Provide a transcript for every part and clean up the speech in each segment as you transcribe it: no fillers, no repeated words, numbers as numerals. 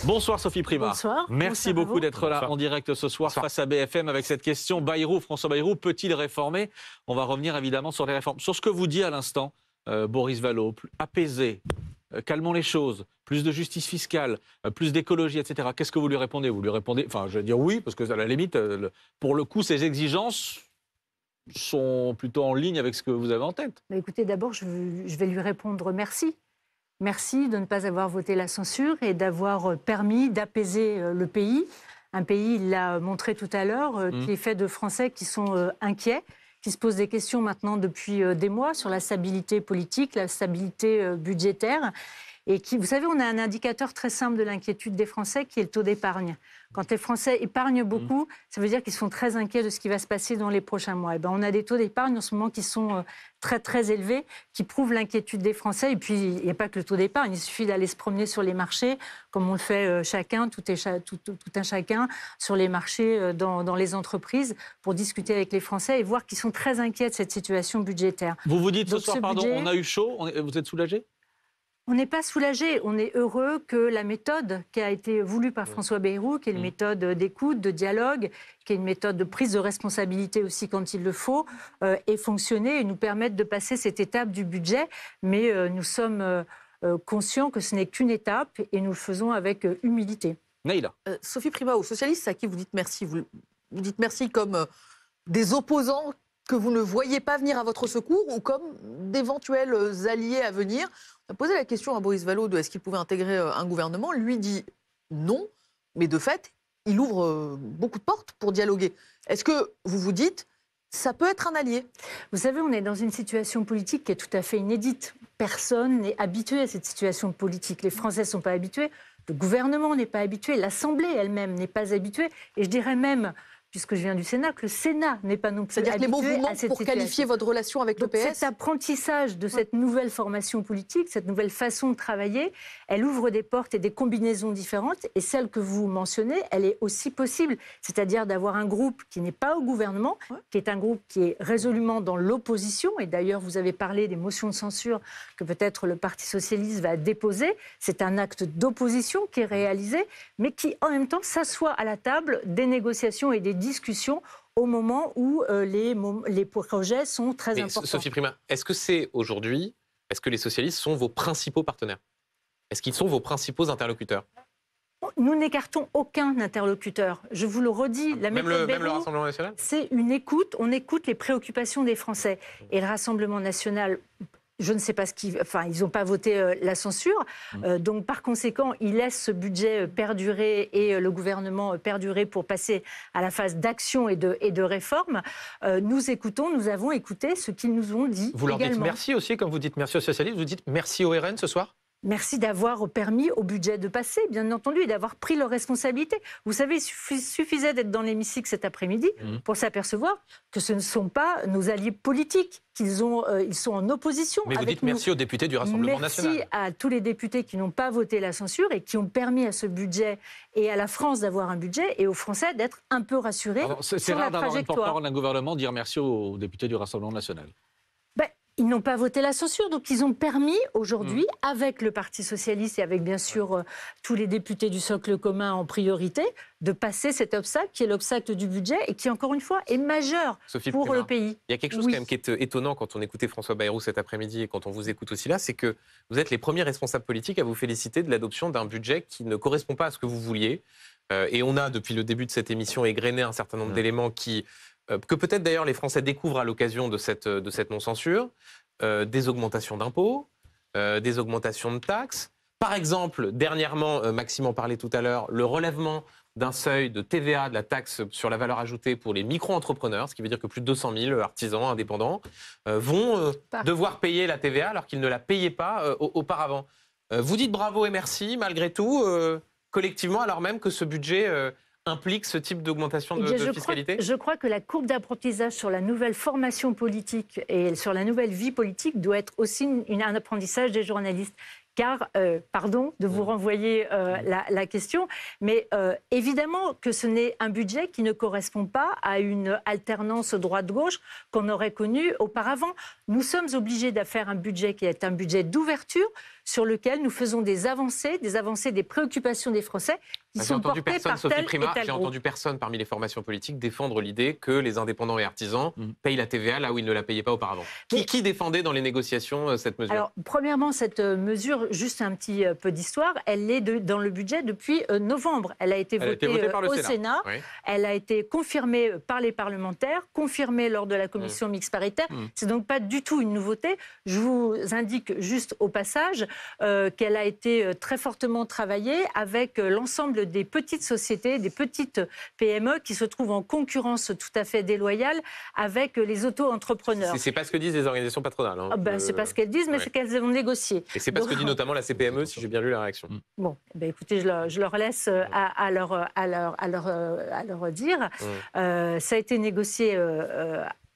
Bonsoir Sophie Primas. Bonsoir. Merci Bonsoir beaucoup d'être là en direct ce soir face à BFM avec cette question. Bayrou, François Bayrou, peut-il réformer? On va revenir évidemment sur les réformes. Sur ce que vous dit à l'instant, Boris Vallaud, apaiser, calmons les choses, plus de justice fiscale, plus d'écologie, etc. Qu'est-ce que vous lui répondez? Vous lui répondez, enfin je vais dire oui, parce que à la limite, pour le coup, ces exigences sont plutôt en ligne avec ce que vous avez en tête. Mais écoutez, d'abord, je vais lui répondre merci. Merci de ne pas avoir voté la censure et d'avoir permis d'apaiser le pays. Un pays, il l'a montré tout à l'heure, qui est fait de Français qui sont inquiets, qui se posent des questions maintenant depuis des mois sur la stabilité politique, la stabilité budgétaire. Et qui, vous savez, on a un indicateur très simple de l'inquiétude des Français qui est le taux d'épargne. Quand les Français épargnent beaucoup, ça veut dire qu'ils sont très inquiets de ce qui va se passer dans les prochains mois. Et ben, on a des taux d'épargne en ce moment qui sont très très élevés, qui prouvent l'inquiétude des Français. Et puis, il n'y a pas que le taux d'épargne, il suffit d'aller se promener sur les marchés, comme on le fait chacun, tout un chacun, sur les marchés, dans les entreprises, pour discuter avec les Français et voir qu'ils sont très inquiets de cette situation budgétaire. Vous vous dites donc, ce soir, pardon, on a eu chaud, vous êtes soulagé? On n'est pas soulagé, on est heureux que la méthode qui a été voulue par François Bayrou, qui est une méthode d'écoute, de dialogue, qui est une méthode de prise de responsabilité aussi quand il le faut, ait fonctionné et nous permette de passer cette étape du budget. Mais nous sommes conscients que ce n'est qu'une étape et nous le faisons avec humilité. Neïla. Sophie Primas, aux socialistes à qui vous dites merci, vous dites merci comme des opposants que vous ne voyez pas venir à votre secours ou comme d'éventuels alliés à venir. On a posé la question à Boris Vallaud de est-ce qu'il pouvait intégrer un gouvernement. Lui dit non, mais de fait, il ouvre beaucoup de portes pour dialoguer. Est-ce que vous vous dites ça peut être un allié? Vous savez, on est dans une situation politique qui est tout à fait inédite. Personne n'est habitué à cette situation politique. Les Français ne sont pas habitués, le gouvernement n'est pas habitué, l'Assemblée elle-même n'est pas habituée. Et je dirais même, puisque je viens du Sénat, que le Sénat n'est pas non plus habitué à cette situation. C'est-à-dire que les mots vous manquent pour qualifier votre relation avec le PS? Cet apprentissage de cette nouvelle formation politique, cette nouvelle façon de travailler, elle ouvre des portes et des combinaisons différentes. Et celle que vous mentionnez, elle est aussi possible. C'est-à-dire d'avoir un groupe qui n'est pas au gouvernement, qui est un groupe qui est résolument dans l'opposition. Et d'ailleurs, vous avez parlé des motions de censure que peut-être le Parti socialiste va déposer. C'est un acte d'opposition qui est réalisé, mais qui en même temps s'assoit à la table des négociations et des discussions au moment où les projets sont très importants. Sophie Primas, est-ce que c'est aujourd'hui, est-ce que les socialistes sont vos principaux partenaires? Est-ce qu'ils sont vos principaux interlocuteurs? Nous n'écartons aucun interlocuteur. Je vous le redis, la méthode même le Rassemblement national? C'est une écoute, on écoute les préoccupations des Français. Et le Rassemblement national, je ne sais pas ils n'ont pas voté la censure. Donc, par conséquent, ils laissent ce budget perdurer et le gouvernement perdurer pour passer à la phase d'action et de réforme. Nous écoutons, nous avons écouté ce qu'ils nous ont dit. Vous leur également. dites merci aussi, comme vous dites merci aux socialistes, vous dites merci au RN ce soir? Merci d'avoir permis au budget de passer, bien entendu, et d'avoir pris leurs responsabilités. Vous savez, il suffisait d'être dans l'hémicycle cet après-midi pour s'apercevoir que ce ne sont pas nos alliés politiques, ils sont en opposition Mais vous avec dites merci aux députés du Rassemblement national. Merci à tous les députés qui n'ont pas voté la censure et qui ont permis à ce budget et à la France d'avoir un budget et aux Français d'être un peu rassurés C'est sur rare la d'avoir une trajectoire. porte-parole d'un gouvernement dire merci aux députés du Rassemblement national. Ils n'ont pas voté la censure, donc ils ont permis aujourd'hui, avec le Parti socialiste et avec bien sûr tous les députés du socle commun en priorité, de passer cet obstacle qui est l'obstacle du budget et qui, encore une fois, est majeur pour Primas, le pays. Il y a quelque chose quand même qui est étonnant quand on écoutait François Bayrou cet après-midi et quand on vous écoute aussi là, c'est que vous êtes les premiers responsables politiques à vous féliciter de l'adoption d'un budget qui ne correspond pas à ce que vous vouliez. Et on a, depuis le début de cette émission, égrené un certain nombre d'éléments que peut-être d'ailleurs les Français découvrent à l'occasion de cette non-censure, des augmentations d'impôts, des augmentations de taxes. Par exemple, dernièrement, Maxime en parlait tout à l'heure, le relèvement d'un seuil de TVA, de la taxe sur la valeur ajoutée pour les micro-entrepreneurs, ce qui veut dire que plus de 200 000 artisans indépendants vont devoir payer la TVA alors qu'ils ne la payaient pas auparavant. Vous dites bravo et merci, malgré tout, collectivement, alors même que ce budget implique ce type d'augmentation de fiscalité? Je crois que la courbe d'apprentissage sur la nouvelle formation politique et sur la nouvelle vie politique doit être aussi un apprentissage des journalistes. Car, pardon de vous renvoyer la question, mais évidemment que ce n'est un budget qui ne correspond pas à une alternance droite-gauche qu'on aurait connue auparavant. Nous sommes obligés de faire un budget qui est un budget d'ouverture, sur lequel nous faisons des avancées, des préoccupations des Français qui sont portées par tel et tel groupe. J'ai entendu personne parmi les formations politiques défendre l'idée que les indépendants et artisans payent la TVA là où ils ne la payaient pas auparavant. Qui défendait dans les négociations cette mesure? Alors, premièrement, cette mesure, juste un petit peu d'histoire, elle est dans le budget depuis novembre. Elle a été votée au Sénat. Oui. Elle a été confirmée par les parlementaires, confirmée lors de la commission mixte paritaire. C'est donc pas du tout une nouveauté. Je vous indique juste au passage qu'elle a été très fortement travaillée avec l'ensemble des petites sociétés, des petites PME qui se trouvent en concurrence tout à fait déloyale avec les auto-entrepreneurs. C'est pas ce que disent les organisations patronales. Hein, c'est pas ce qu'elles disent, mais c'est qu'elles ont négocié. Et c'est pas ce que dit notamment la CPME, si j'ai bien lu la réaction. Bon, écoutez, je leur laisse à leur dire. Ça a été négocié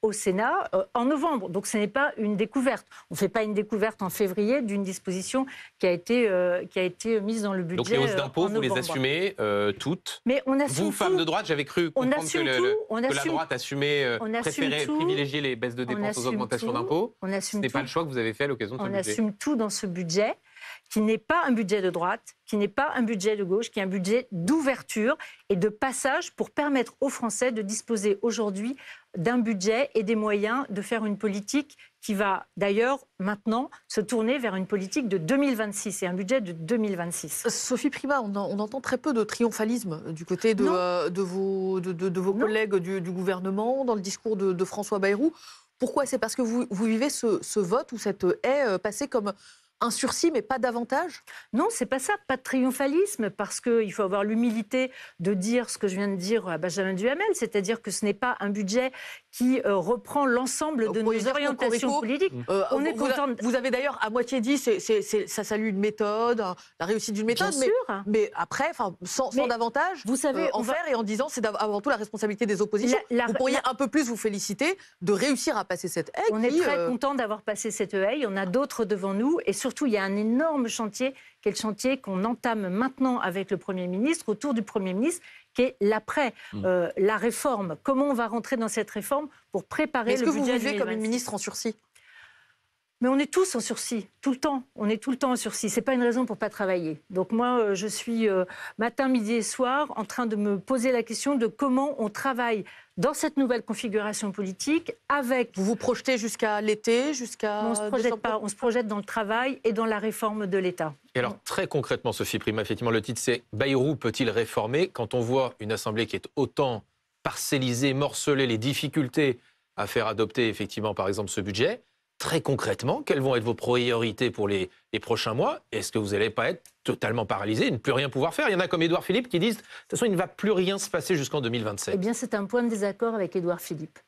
au Sénat en novembre. Donc ce n'est pas une découverte. On ne fait pas une découverte en février d'une disposition qui a été mise dans le budget. Donc les hausses d'impôts, vous les assumez toutes. Mais on assume vous, femmes de droite, j'avais cru comprendre que la droite assumait, préférait privilégier les baisses de dépenses aux augmentations d'impôts. Ce n'est pas le choix que vous avez fait à l'occasion de ce budget. On assume tout dans ce budget, qui n'est pas un budget de droite, qui n'est pas un budget de gauche, qui est un budget d'ouverture et de passage pour permettre aux Français de disposer aujourd'hui d'un budget et des moyens de faire une politique qui va d'ailleurs maintenant se tourner vers une politique de 2026 et un budget de 2026. Sophie Primas, on entend très peu de triomphalisme du côté de vos collègues du gouvernement dans le discours de François Bayrou. Pourquoi? C'est parce que vous vivez ce vote ou cette haie passée comme un sursis, mais pas davantage? Non, c'est pas ça, pas de triomphalisme, parce qu'il faut avoir l'humilité de dire ce que je viens de dire à Benjamin Duhamel, c'est-à-dire que ce n'est pas un budget qui reprend l'ensemble de nos orientations politiques. On est content. Vous avez d'ailleurs à moitié dit ça salue une méthode, la réussite d'une méthode, mais après, sans davantage, vous savez, en faire et en disant c'est avant tout la responsabilité des oppositions. Vous pourriez un peu plus vous féliciter de réussir à passer cette haie. On est très content d'avoir passé cette haie, il y en a d'autres devant nous, et surtout il y a un énorme chantier, qui est le chantier qu'on entame maintenant avec le Premier ministre, autour du Premier ministre, qui est l'après, la réforme. Comment on va rentrer dans cette réforme pour préparer le budget 2026. Est-ce que vous vivez comme une ministre en sursis? Mais on est tous en sursis, tout le temps. On est tout le temps en sursis. C'est pas une raison pour pas travailler. Donc moi, je suis matin, midi et soir en train de me poser la question de comment on travaille dans cette nouvelle configuration politique avec... Vous vous projetez jusqu'à l'été, On se projette pas. On se projette dans le travail et dans la réforme de l'État. Et alors, très concrètement, Sophie Primas, effectivement, le titre, c'est « Bayrou peut-il réformer ?» Quand on voit une Assemblée qui est autant parcellisée, morcelée, les difficultés à faire adopter, effectivement, par exemple, ce budget, très concrètement, quelles vont être vos priorités pour les prochains mois? Est-ce que vous n'allez pas être totalement paralysé, ne plus rien pouvoir faire? Il y en a comme Édouard Philippe qui disent de toute façon, il ne va plus rien se passer jusqu'en 2027. Eh bien, c'est un point de désaccord avec Édouard Philippe.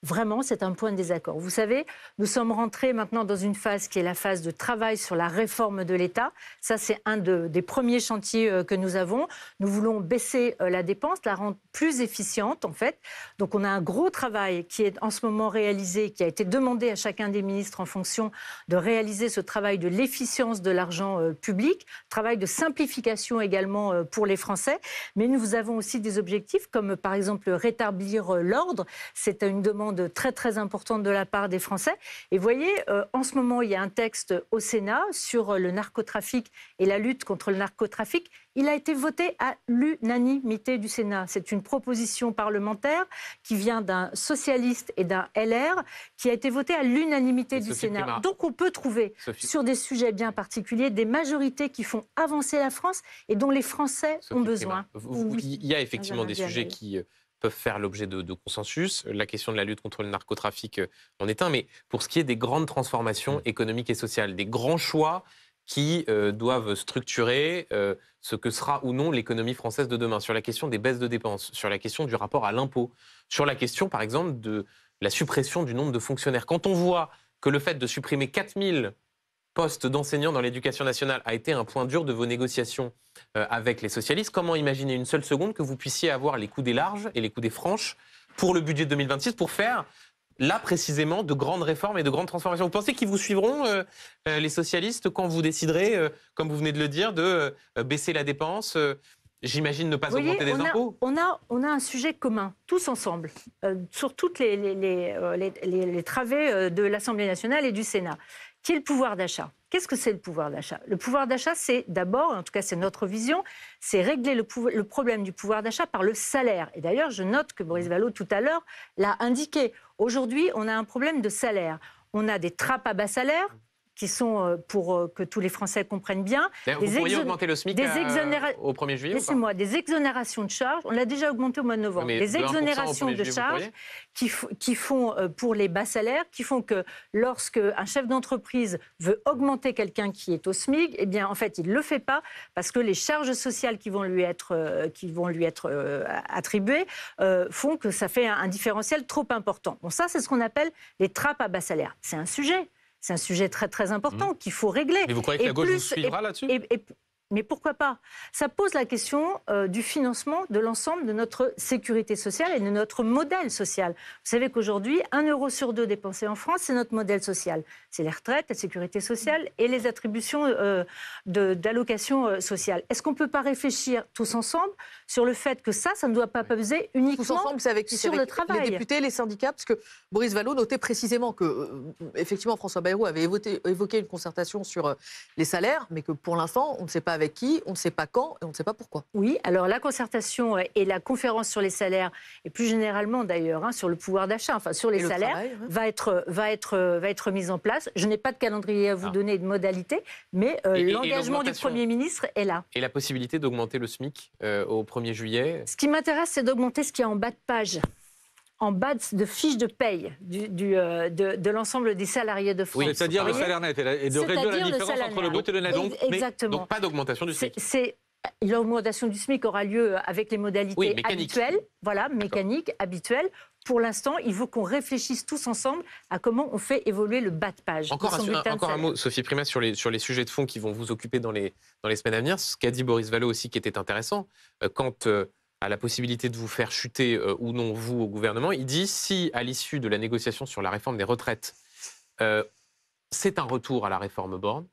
Vraiment, c'est un point de désaccord. Vous savez, nous sommes rentrés maintenant dans une phase qui est la phase de travail sur la réforme de l'État. Ça, c'est un des premiers chantiers que nous avons. Nous voulons baisser la dépense, la rendre plus efficiente, en fait. Donc, on a un gros travail qui est en ce moment réalisé, qui a été demandé à chacun des ministres en fonction de réaliser ce travail de l'efficience de l'argent public, travail de simplification également pour les Français. Mais nous avons aussi des objectifs, comme par exemple rétablir l'ordre. C'est une demande très très importante de la part des Français. Et vous voyez, en ce moment, il y a un texte au Sénat sur le narcotrafic et la lutte contre le narcotrafic. Il a été voté à l'unanimité du Sénat. C'est une proposition parlementaire qui vient d'un socialiste et d'un LR qui a été votée à l'unanimité du Sénat. Primas. Donc on peut trouver sur des sujets bien particuliers des majorités qui font avancer la France et dont les Français ont besoin. Il y a effectivement des sujets qui peuvent faire l'objet de consensus. La question de la lutte contre le narcotrafic en est un, mais pour ce qui est des grandes transformations économiques et sociales, des grands choix qui doivent structurer ce que sera ou non l'économie française de demain, sur la question des baisses de dépenses, sur la question du rapport à l'impôt, sur la question, par exemple, de la suppression du nombre de fonctionnaires. Quand on voit que le fait de supprimer 4000 postes d'enseignants dans l'éducation nationale a été un point dur de vos négociations avec les socialistes, comment imaginer une seule seconde que vous puissiez avoir les coudées larges et les coudées franches pour le budget 2026 pour faire là précisément de grandes réformes et de grandes transformations? Vous pensez qu'ils vous suivront, les socialistes, quand vous déciderez, comme vous venez de le dire, de baisser la dépense, j'imagine ne pas augmenter des impôts? On a un sujet commun, tous ensemble, sur toutes les travées de l'Assemblée nationale et du Sénat, qui est le pouvoir d'achat. Qu'est-ce que c'est le pouvoir d'achat? Le pouvoir d'achat, c'est d'abord, en tout cas c'est notre vision, c'est régler le problème du pouvoir d'achat par le salaire. Et d'ailleurs, je note que Boris Vallaud, tout à l'heure, l'a indiqué. Aujourd'hui, on a un problème de salaire. On a des trappes à bas salaire, qui sont, pour que tous les Français comprennent bien... Vous pourriez augmenter le SMIC au 1er juillet Laissez-moi, des exonérations de charges, on l'a déjà augmenté au mois de novembre, des exonérations de charges qui font, pour les bas salaires, qui font que lorsque un chef d'entreprise veut augmenter quelqu'un qui est au SMIC, eh bien, en fait, il ne le fait pas parce que les charges sociales qui vont lui être attribuées font que ça fait un différentiel trop important. Bon, ça, c'est ce qu'on appelle les trappes à bas salaire. C'est un sujet. C'est un sujet très, très important qu'il faut régler. Mais vous croyez que la gauche vous suivra là-dessus ? Mais pourquoi pas? Ça pose la question du financement de l'ensemble de notre sécurité sociale et de notre modèle social. Vous savez qu'aujourd'hui, 1 euro sur 2 dépensé en France, c'est notre modèle social. C'est les retraites, la sécurité sociale et les attributions d'allocations sociales. Est-ce qu'on ne peut pas réfléchir tous ensemble sur le fait que ça ne doit pas peser uniquement tous ensemble, c'est avec qui? sur le travail? Les députés, les syndicats, parce que Boris Vallaud notait précisément que, effectivement, François Bayrou avait évoqué une concertation sur les salaires, mais que pour l'instant, on ne sait pas avec qui, on ne sait pas quand et on ne sait pas pourquoi. Oui, alors la concertation et la conférence sur les salaires, et plus généralement d'ailleurs sur le pouvoir d'achat, enfin sur les salaires, va être mise en place. Je n'ai pas de calendrier à vous donner et de modalités, mais l'engagement du Premier ministre est là. Et la possibilité d'augmenter le SMIC au 1er juillet? Ce qui m'intéresse, c'est d'augmenter ce qui est en bas de page. En bas de fiche de paye de l'ensemble des salariés de France. Oui, c'est-à-dire le salaire net et de réduire la différence entre le brut et le net. Exactement. Donc pas d'augmentation du SMIC. L'augmentation du SMIC aura lieu avec les modalités habituelles, voilà, mécaniques, habituelles. Pour l'instant, il faut qu'on réfléchisse tous ensemble à comment on fait évoluer le bas de page. Encore un mot, Sophie Primas, sur les sujets de fond qui vont vous occuper dans les semaines à venir. Ce qu'a dit Boris Vallaud aussi qui était intéressant, quand... à la possibilité de vous faire chuter ou non, vous, au gouvernement, il dit si, à l'issue de la négociation sur la réforme des retraites, c'est un retour à la réforme Borne,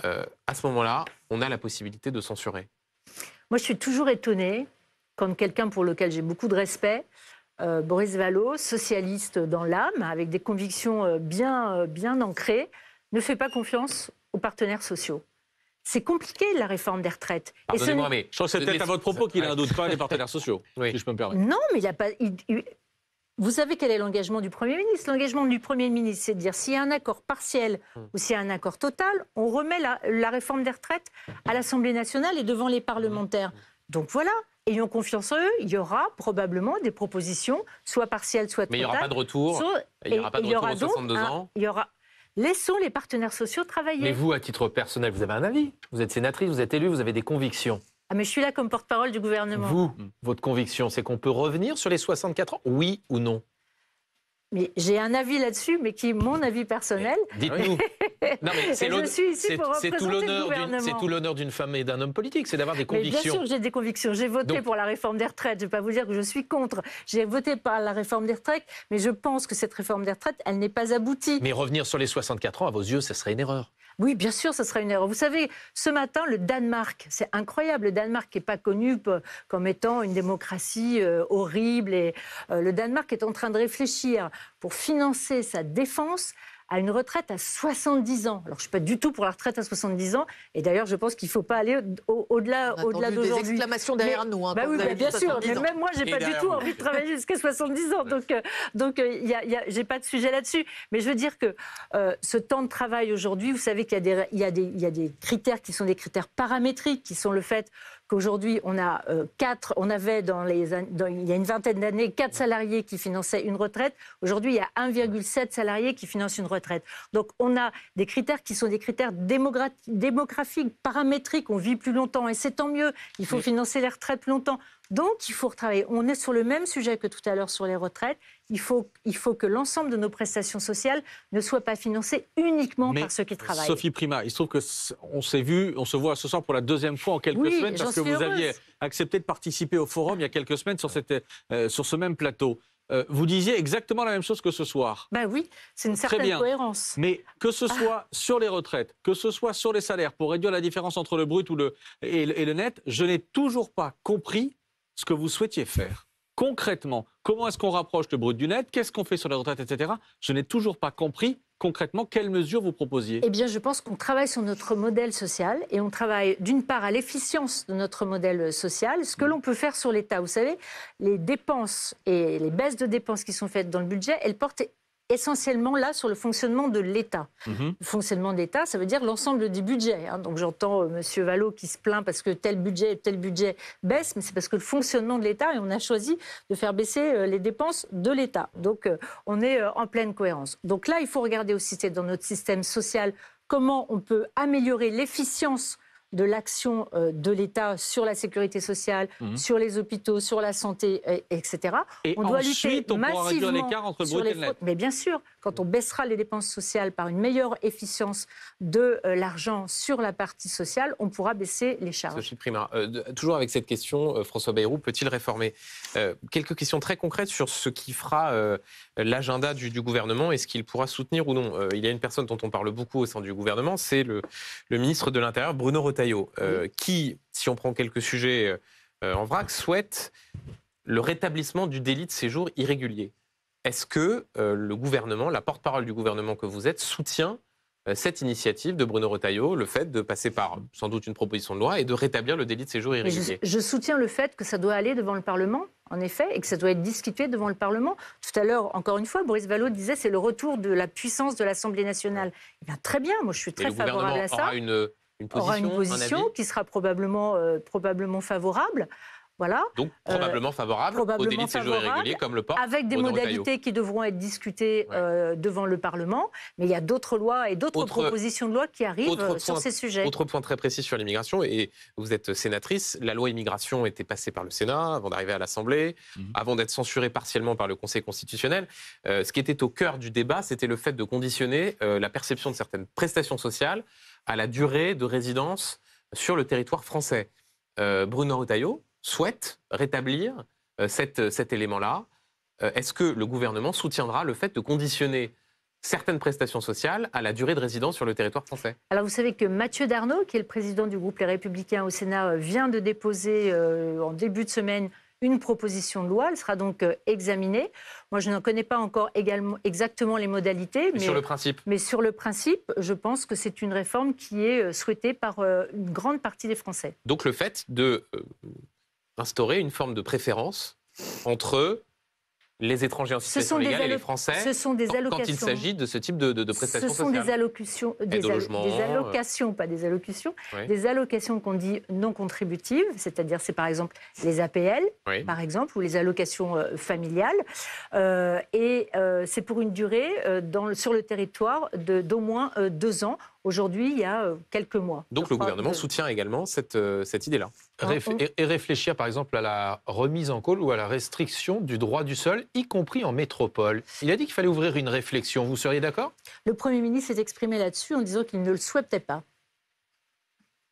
à ce moment-là, on a la possibilité de censurer. Moi, je suis toujours étonnée, quand quelqu'un pour lequel j'ai beaucoup de respect, Boris Vallaud, socialiste dans l'âme, avec des convictions bien ancrées, ne fait pas confiance aux partenaires sociaux. C'est compliqué, la réforme des retraites. Pardonnez-moi, mais je crois que c'est peut-être à votre propos qu'il n'a un doute pas des partenaires sociaux, si je peux me permettre. Non, mais il n'a pas... Vous savez quel est l'engagement du Premier ministre? L'engagement du Premier ministre, c'est de dire s'il y a un accord partiel ou s'il y a un accord total, on remet la réforme des retraites à l'Assemblée nationale et devant les parlementaires. Donc voilà, ayons confiance en eux, il y aura probablement des propositions, soit partielles, soit totales. Mais il n'y aura pas de retour, il n'y aura pas de retour aux 62 ans. Laissons les partenaires sociaux travailler. Mais vous, à titre personnel, vous avez un avis. Vous êtes sénatrice, vous êtes élue, vous avez des convictions. Ah, mais je suis là comme porte-parole du gouvernement. Vous, votre conviction, c'est qu'on peut revenir sur les 64 ans, oui ou non? Mais j'ai un avis là-dessus, mais qui est mon avis personnel. Dites-nous. Non, mais c'est tout l'honneur d'une femme et d'un homme politique, c'est d'avoir des convictions. Mais bien sûr que j'ai des convictions. J'ai voté pour la réforme des retraites. Je ne vais pas vous dire que je suis contre. J'ai voté pour la réforme des retraites, mais je pense que cette réforme des retraites, elle n'est pas aboutie. Mais revenir sur les 64 ans, à vos yeux, ça serait une erreur. Oui, bien sûr, ce sera une erreur. Vous savez, ce matin, le Danemark, c'est incroyable. Le Danemark n'est pas connu comme étant une démocratie horrible. Et le Danemark est en train de réfléchir pour financer sa défense à une retraite à 70 ans. Alors, je ne suis pas du tout pour la retraite à 70 ans. Et d'ailleurs, je pense qu'il ne faut pas aller au-delà d'aujourd'hui. Des exclamations derrière nous. Bah oui, bien sûr. Mais même moi, je n'ai pas du tout envie de travailler jusqu'à 70 ans. Donc, je n'ai pas de sujet là-dessus. Mais je veux dire que ce temps de travail aujourd'hui, vous savez qu'il y a des critères qui sont des critères paramétriques, qui sont le fait qu'aujourd'hui, on avait il y a une vingtaine d'années 4 salariés qui finançaient une retraite. Aujourd'hui, il y a 1,7 salariés qui financent une retraite. Donc, on a des critères qui sont des critères démographiques, paramétriques. On vit plus longtemps et c'est tant mieux. Il faut financer les retraites plus longtemps. Donc, il faut retravailler. On est sur le même sujet que tout à l'heure sur les retraites. Il faut que l'ensemble de nos prestations sociales ne soient pas financées uniquement par ceux qui travaillent. Sophie Primas, il se trouve qu'on se voit ce soir pour la 2e fois en quelques semaines parce que vous aviez accepté de participer au forum il y a quelques semaines sur ce même plateau. Vous disiez exactement la même chose que ce soir. Ben oui, c'est une certaine cohérence. Mais que ce soit sur les retraites, que ce soit sur les salaires, pour réduire la différence entre le brut et le net, je n'ai toujours pas compris ce que vous souhaitiez faire. Concrètement, comment est-ce qu'on rapproche le brut du net? Qu'est-ce qu'on fait sur les retraites, etc. Je n'ai toujours pas compris concrètement, quelles mesures vous proposiez? Eh bien, je pense qu'on travaille sur notre modèle social et on travaille d'une part à l'efficience de notre modèle social. Ce que l'on peut faire sur l'État, vous savez, les dépenses et les baisses de dépenses qui sont faites dans le budget, elles portent essentiellement là sur le fonctionnement de l'État. Le fonctionnement de l'État, ça veut dire l'ensemble du budget. Donc j'entends M. Vallaud qui se plaint parce que tel budget baisse, mais c'est parce que le fonctionnement de l'État, et on a choisi de faire baisser les dépenses de l'État. Donc on est en pleine cohérence. Donc là, il faut regarder aussi dans notre système social comment on peut améliorer l'efficience de l'action de l'État sur la sécurité sociale, sur les hôpitaux, sur la santé, etc. Et on doit ensuite, lutter on pourra réduire massivement l'écart entre le sur brut et les le net. fraudes. Mais bien sûr, quand on baissera les dépenses sociales par une meilleure efficience de l'argent sur la partie sociale, on pourra baisser les charges. Sophie Primas, toujours avec cette question, François Bayrou peut-il réformer? Quelques questions très concrètes sur ce qui fera l'agenda du gouvernement et ce qu'il pourra soutenir ou non. Il y a une personne dont on parle beaucoup au sein du gouvernement, c'est le ministre de l'Intérieur, Bruno Retailleau, qui, si on prend quelques sujets en vrac, souhaite le rétablissement du délit de séjour irrégulier. Est-ce que le gouvernement, la porte-parole du gouvernement que vous êtes, soutient cette initiative de Bruno Retailleau, le fait de passer par sans doute une proposition de loi et de rétablir le délit de séjour irrégulier? Je soutiens le fait que ça doit aller devant le Parlement, en effet, et que ça doit être discuté devant le Parlement. Tout à l'heure, encore une fois, Boris Vallaud disait c'est le retour de la puissance de l'Assemblée nationale. Eh bien, très bien, moi je suis très favorable à ça. Aura une position qui sera probablement favorable. Voilà. Donc probablement favorable au délit de séjour irrégulier comme le porte avec des Bruno modalités Retailleau. qui devront être discutées devant le Parlement. Mais il y a d'autres lois et d'autres propositions de loi qui arrivent sur ces sujets. Autre point très précis sur l'immigration, et vous êtes sénatrice, la loi immigration était passée par le Sénat avant d'arriver à l'Assemblée, avant d'être censurée partiellement par le Conseil constitutionnel. Ce qui était au cœur du débat, c'était le fait de conditionner la perception de certaines prestations sociales à la durée de résidence sur le territoire français. Bruno Retailleau souhaite rétablir cet élément-là. Est-ce que le gouvernement soutiendra le fait de conditionner certaines prestations sociales à la durée de résidence sur le territoire français? Alors vous savez que Mathieu Darnaud, qui est le président du groupe Les Républicains au Sénat, vient de déposer en début de semaine une proposition de loi. Elle sera donc examinée. Moi, je n'en connais pas encore exactement les modalités. Mais sur le principe? Mais sur le principe, je pense que c'est une réforme qui est souhaitée par une grande partie des Français. Donc le fait de instaurer une forme de préférence entre les étrangers en situation légale et les Français quand il s'agit de ce type de prestations sociales. Ce sont des allocations, des allocations, pas des allocutions, des allocations qu'on dit non contributives, c'est-à-dire c'est par exemple les APL, par exemple, ou les allocations familiales, et c'est pour une durée sur le territoire d'au moins 2 ans. Aujourd'hui, il y a quelques mois. Donc le gouvernement soutient également cette idée-là. Et réfléchir par exemple à la remise en cause ou à la restriction du droit du sol, y compris en métropole. Il a dit qu'il fallait ouvrir une réflexion. Vous seriez d'accord? Le Premier ministre s'est exprimé là-dessus en disant qu'il ne le souhaitait pas.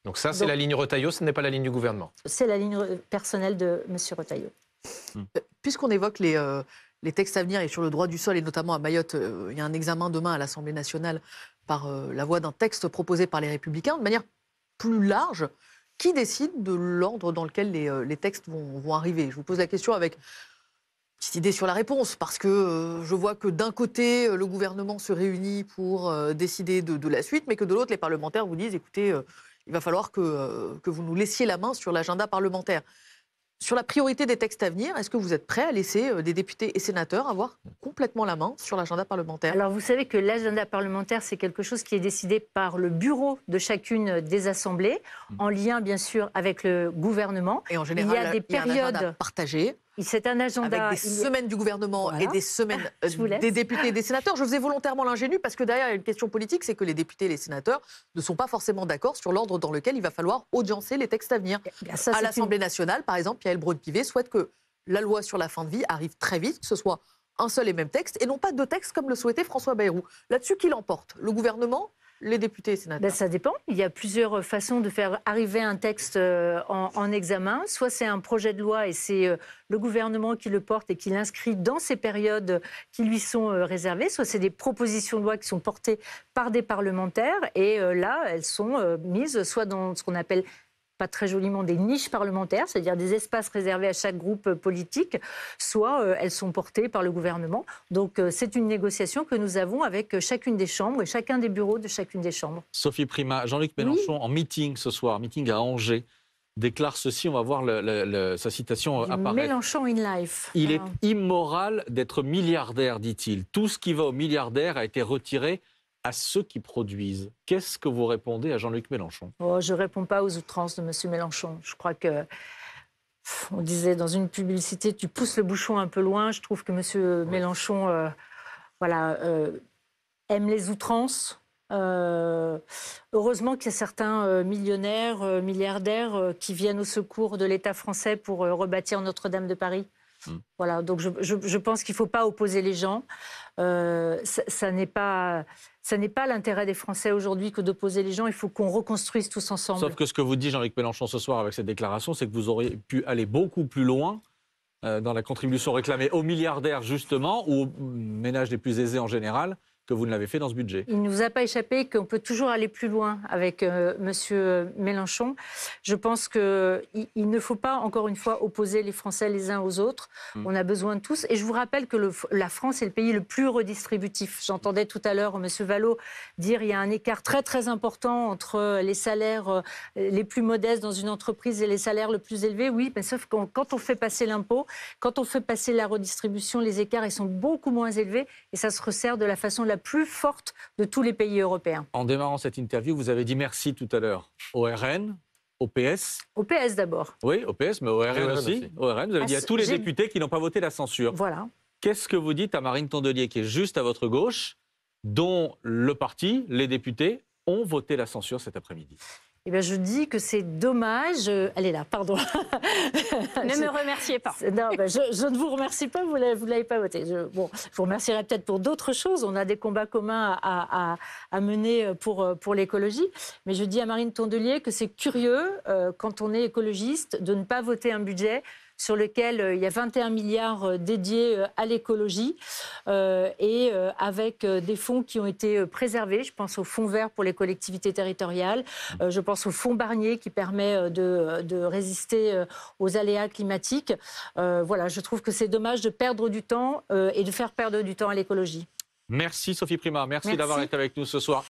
Donc ça, c'est la ligne Retailleau, ce n'est pas la ligne du gouvernement. C'est la ligne personnelle de M. Retailleau. Puisqu'on évoque les textes à venir et sur le droit du sol, et notamment à Mayotte, il y a un examen demain à l'Assemblée nationale par la voie d'un texte proposé par les Républicains, de manière plus large. Qui décide de l'ordre dans lequel les textes vont arriver? Je vous pose la question avec une petite idée sur la réponse, parce que je vois que d'un côté, le gouvernement se réunit pour décider de la suite, mais que de l'autre, les parlementaires vous disent, écoutez, il va falloir que vous nous laissiez la main sur l'agenda parlementaire. Sur la priorité des textes à venir, est-ce que vous êtes prêt à laisser des députés et sénateurs avoir complètement la main sur l'agenda parlementaire? Alors vous savez que l'agenda parlementaire, c'est quelque chose qui est décidé par le bureau de chacune des assemblées, en lien bien sûr avec le gouvernement. Et en général, il y a des périodes partagées. C'est un agenda avec des semaines du gouvernement et des semaines des députés et des sénateurs. Je faisais volontairement l'ingénu parce que derrière, il y a une question politique, c'est que les députés et les sénateurs ne sont pas forcément d'accord sur l'ordre dans lequel il va falloir audiencer les textes à venir. À l'Assemblée nationale, par exemple, Yael Braun-Pivet souhaite que la loi sur la fin de vie arrive très vite, que ce soit un seul et même texte, et non pas 2 textes comme le souhaitait François Bayrou. Là-dessus, qui l'emporte? Le gouvernement, les députés et sénateurs? Ça dépend. Il y a plusieurs façons de faire arriver un texte en examen. Soit c'est un projet de loi et c'est le gouvernement qui le porte et qui l'inscrit dans ces périodes qui lui sont réservées. Soit c'est des propositions de loi qui sont portées par des parlementaires et là, elles sont mises soit dans ce qu'on appelle pas très joliment, des niches parlementaires, c'est-à-dire des espaces réservés à chaque groupe politique, soit elles sont portées par le gouvernement. Donc c'est une négociation que nous avons avec chacune des chambres et chacun des bureaux de chacune des chambres. Sophie Primas, Jean-Luc Mélenchon, en meeting ce soir, meeting à Angers, déclare ceci, on va voir sa citation apparaître. Mélenchon in life. Il est immoral d'être milliardaire, dit-il. Tout ce qui va aux milliardaires a été retiré à ceux qui produisent. Qu'est-ce que vous répondez à Jean-Luc Mélenchon? Je ne réponds pas aux outrances de M. Mélenchon. Je crois que, on disait dans une publicité, tu pousses le bouchon un peu loin. Je trouve que M. Mélenchon aime les outrances. Heureusement qu'il y a certains millionnaires, milliardaires qui viennent au secours de l'État français pour rebâtir Notre-Dame de Paris. Voilà, donc je pense qu'il ne faut pas opposer les gens. Ça n'est pas l'intérêt des Français aujourd'hui que d'opposer les gens. Il faut qu'on reconstruise tous ensemble. Sauf que ce que vous dit Jean-Luc Mélenchon ce soir avec cette déclaration, c'est que vous auriez pu aller beaucoup plus loin dans la contribution réclamée aux milliardaires justement, ou aux ménages les plus aisés en général, que vous ne l'avez fait dans ce budget. Il ne nous a pas échappé qu'on peut toujours aller plus loin avec M. Mélenchon. Je pense qu'il ne faut pas, encore une fois, opposer les Français les uns aux autres. On a besoin de tous. Et je vous rappelle que la France est le pays le plus redistributif. J'entendais tout à l'heure M. Vallot dire qu'il y a un écart très, très important entre les salaires les plus modestes dans une entreprise et les salaires les plus élevés. Oui, mais sauf que quand on fait passer l'impôt, quand on fait passer la redistribution, les écarts ils sont beaucoup moins élevés et ça se resserre de la façon la plus forte de tous les pays européens. En démarrant cette interview, vous avez dit merci tout à l'heure au RN, au PS. Au PS d'abord. Oui, au PS, mais au RN aussi. Au RN, vous avez dit à tous les députés qui n'ont pas voté la censure. Voilà. Qu'est-ce que vous dites à Marine Tondelier, qui est juste à votre gauche, dont le parti, les députés, ont voté la censure cet après-midi? Eh bien, je dis que c'est dommage. Elle est là, pardon. Ne me remerciez pas. Non, ben je ne vous remercie pas, vous ne l'avez pas voté. Je vous remercierai peut-être pour d'autres choses. On a des combats communs à mener pour l'écologie. Mais je dis à Marine Tondelier que c'est curieux, quand on est écologiste, de ne pas voter un budget sur lequel il y a 21 milliards dédiés à l'écologie et avec des fonds qui ont été préservés. Je pense au fonds vert pour les collectivités territoriales, je pense au fonds Barnier qui permet de résister aux aléas climatiques. Voilà, je trouve que c'est dommage de perdre du temps et de faire perdre du temps à l'écologie. Merci Sophie Primas, merci d'avoir été avec nous ce soir.